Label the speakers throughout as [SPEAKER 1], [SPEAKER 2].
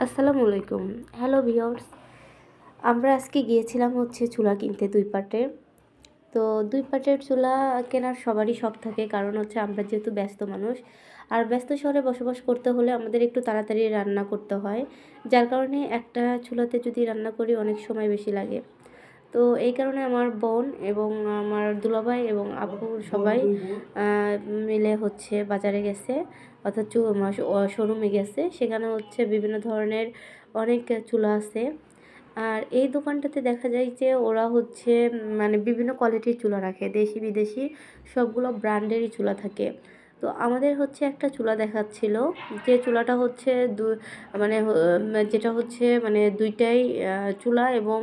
[SPEAKER 1] আসসালামু আলাইকুম। Hello viewers, আমরা আজকে গিয়েছিলাম হচ্ছে চুলা কিনতে ২ পাটের। তো ২ পাটের চুলা কেনার সবারই শখ থাকে, কারণ হচ্ছে আমরা যেহেতু ব্যস্ত মানুষ, আর ব্যস্ত শহরে বসবাস করতে হলে আমাদের একটু তাড়াতাড়ি রান্না করতে হয়, যার কারণে একটা চুলাতে যদি রান্না করি অনেক সময় বেশি লাগে। তো এই কারণে আমার বোন এবং আমার দুলাভাই এবং আপু সবাই মিলে হচ্ছে বাজারে গেছে, অর্থাৎ শোরুমে গেছে। সেখানে হচ্ছে বিভিন্ন ধরনের অনেক চুলা আছে। আর এই দোকানটাতে দেখা যায় যে ওরা হচ্ছে মানে বিভিন্ন কোয়ালিটির চুলা রাখে, দেশি বিদেশি সবগুলো ব্র্যান্ডেরই চুলা থাকে। তো আমাদের হচ্ছে একটা চুলা দেখাচ্ছিল, যে চুলাটা হচ্ছে যেটা হচ্ছে মানে দুইটাই চুলা এবং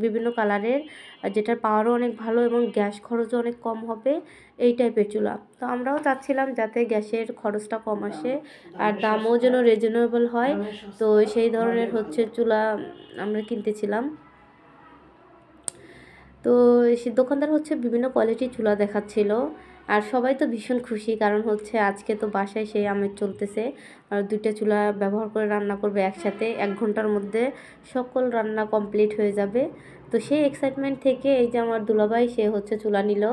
[SPEAKER 1] বিভিন্ন কালারের, যেটার পাওয়ারও অনেক ভালো এবং গ্যাস খরচও অনেক কম হবে, এই টাইপের চুলা। তো আমরাও চাচ্ছিলাম যাতে গ্যাসের খরচটা কম আসে আর দামও যেন রিজনেবল হয়। তো সেই ধরনের হচ্ছে চুলা আমরা কিনতেছিলাম। তো সে দোকানদার হচ্ছে বিভিন্ন কোয়ালিটির চুলা দেখাচ্ছিল, আর সবাই তো ভীষণ খুশি, কারণ হচ্ছে আজকে তো বাসায় সেই আমেজ চলতেছে। আর 2টা চুলা ব্যবহার করে রান্না করবে একসাথে, 1 ঘন্টার মধ্যে সকল রান্না কমপ্লিট হয়ে যাবে। তো সেই এক্সাইটমেন্ট থেকে এই যে আমার দুলাভাই, সে হচ্ছে চুলা নিল।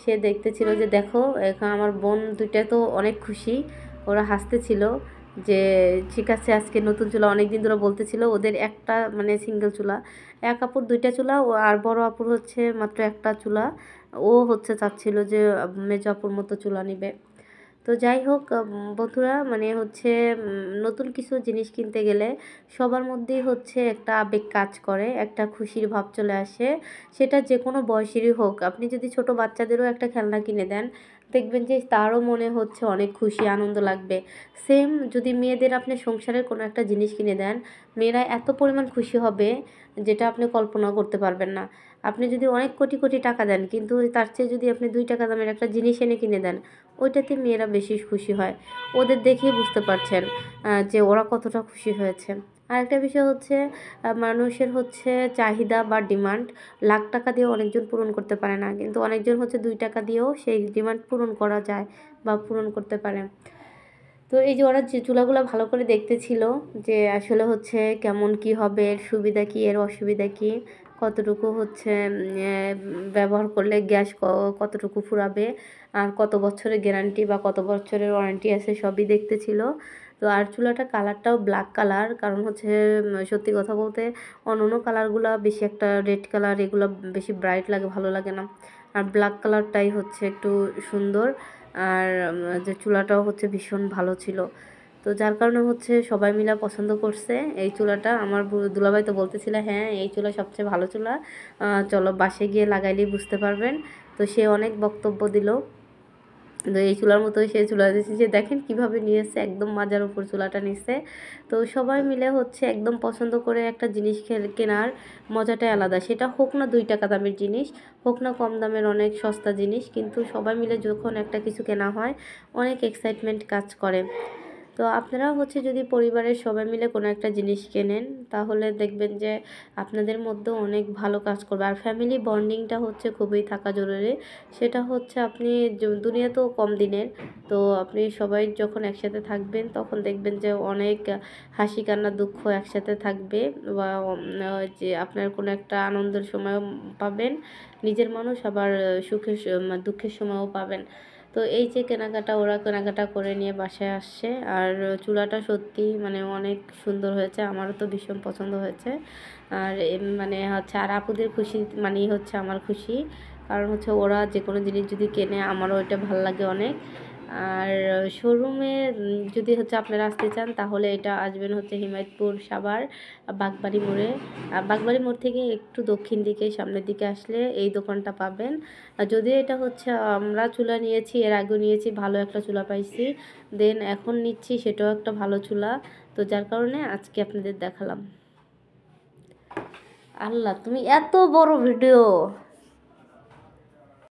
[SPEAKER 1] সে দেখতেছিল যে দেখো এখন আমার বোন 2টা তো অনেক খুশি, ওরা হাসতেছিল যে ঠিক আছে আজকে নতুন চুলা। অনেক দিন ধরে বলতেছিল ওদের একটা মানে সিঙ্গেল চুলা, এক আপুর 2টা চুলা, ও আর বড় আপুর হচ্ছে মাত্র একটা চুলা। ও হচ্ছে চাচ্ছিল যে মেজো আপুর মতো চুলা নিবে। তো যাই হোক বন্ধুরা, মানে হচ্ছে নতুন কিছু জিনিস কিনতে গেলে সবার মধ্যেই হচ্ছে একটা আবেগ কাজ করে, একটা খুশির ভাব চলে আসে। সেটা যে কোনো বয়সেরই হোক, আপনি যদি ছোট বাচ্চাদেরও একটা খেলনা কিনে দেন, দেখবেন যে তারও মনে হচ্ছে অনেক খুশি আনন্দ লাগবে। সেম যদি মেয়েদের আপনি সংসারের কোনো একটা জিনিস কিনে দেন, মেয়েরা এত পরিমাণ খুশি হবে যেটা আপনি কল্পনাও করতে পারবেন না। আপনি যদি অনেক কোটি কোটি টাকা দেন, কিন্তু তার চেয়ে যদি আপনি 2 টাকা দামের একটা জিনিস এনে কিনে দেন, ওইটাতে মেয়েরা বেশি খুশি হয়। ওদের দেখেই বুঝতে পারছেন যে ওরা কতটা খুশি হয়েছে। আরেকটা বিষয় হচ্ছে মানুষের হচ্ছে চাহিদা বা ডিমান্ড লাখ টাকা দিয়েও অনেকজন পূরণ করতে পারে না, কিন্তু অনেকজন হচ্ছে 2 টাকা দিয়েও সেই ডিমান্ড পূরণ করা যায় বা পূরণ করতে পারে। তো এই যে ওরা যে চুলাগুলো ভালো করে দেখতেছিল যে আসলে হচ্ছে কেমন কি হবে, এর সুবিধা কি এর অসুবিধা কি, কতটুকু হচ্ছে ব্যবহার করলে গ্যাস কতটুকু ফুরাবে, আর কত বছরের গ্যারান্টি বা কত বছরের ওয়ারেন্টি আছে, সবই দেখতেছিল। তো আর চুলাটার কালারটাও ব্ল্যাক কালার, কারণ হচ্ছে সত্যি কথা বলতে অন্য কালারগুলো বেশি একটা রেড কালার এগুলো বেশি ব্রাইট লাগে, ভালো লাগে না। আর ব্ল্যাক কালারটাই হচ্ছে একটু সুন্দর। আর যে চুলাটাও হচ্ছে ভীষণ ভালো ছিল। তো যার কারণে হচ্ছে সবাই মিলে পছন্দ করছে এই চুলাটা। আমার দুলাভাই তো বলতেছিল হ্যাঁ এই চুলা সবচেয়ে ভালো চুলা, চলো বাসায় গিয়ে লাগাইলেই বুঝতে পারবেন। তো সে অনেক বক্তব্য দিল। তো এই চুলার মতোই সে চুলা দিয়েছে, যে দেখেন কিভাবে নিয়েছে, একদম মাজার উপর চুলাটা নিচ্ছে। তো সবাই মিলে হচ্ছে একদম পছন্দ করে একটা জিনিস কেনার মজাটাই আলাদা। সেটা হোক না 2 টাকা দামের জিনিস, হোক না কম দামের অনেক সস্তা জিনিস, কিন্তু সবাই মিলে যখন একটা কিছু কেনা হয় অনেক এক্সাইটমেন্ট কাজ করে। তো আপনারাও হচ্ছে যদি পরিবারের সবাই মিলে কোনো একটা জিনিস কেনেন, তাহলে দেখবেন যে আপনাদের মধ্যে অনেক ভালো কাজ করবে। আর ফ্যামিলি বন্ডিংটা হচ্ছে খুবই থাকা জরুরি। সেটা হচ্ছে আপনি দুনিয়া তো কম দিনের, তো আপনি সবাই যখন একসাথে থাকবেন তখন দেখবেন যে অনেক হাসি কান্না দুঃখ একসাথে থাকবে, বা যে আপনার কোনো একটা আনন্দের সময় পাবেন নিজের মানুষ, আবার দুঃখের সময়ও পাবেন। তো এই যে কেনাকাটা, ওরা কেনাকাটা করে নিয়ে বাসায় আসছে। আর চুলাটা সত্যি মানে অনেক সুন্দর হয়েছে, আমারও তো ভীষণ পছন্দ হয়েছে। আর মানে হচ্ছে আর আপুদের খুশি মানেই হচ্ছে আমার খুশি, কারণ হচ্ছে ওরা যে কোনো জিনিস যদি কেনে আমারও ওইটা ভালো লাগে অনেক। আর শোরুমে যদি হচ্ছে আপনারা আসতে চান, তাহলে এটা আসবেন হচ্ছে হিমায়তপুর সাভার বাগবাড়ি মোড়ে। বাগবাড়ি মোড় থেকে একটু দক্ষিণ দিকে সামনের দিকে আসলে এই দোকানটা পাবেন। আর যদিও এটা হচ্ছে আমরা চুলা নিয়েছি, এর আগেও নিয়েছি, ভালো একটা চুলা পাইছি, দেন এখন নিচ্ছি সেটাও একটা ভালো চুলা। তো যার কারণে আজকে আপনাদের দেখালাম। আল্লাহ, তুমি এত বড় ভিডিও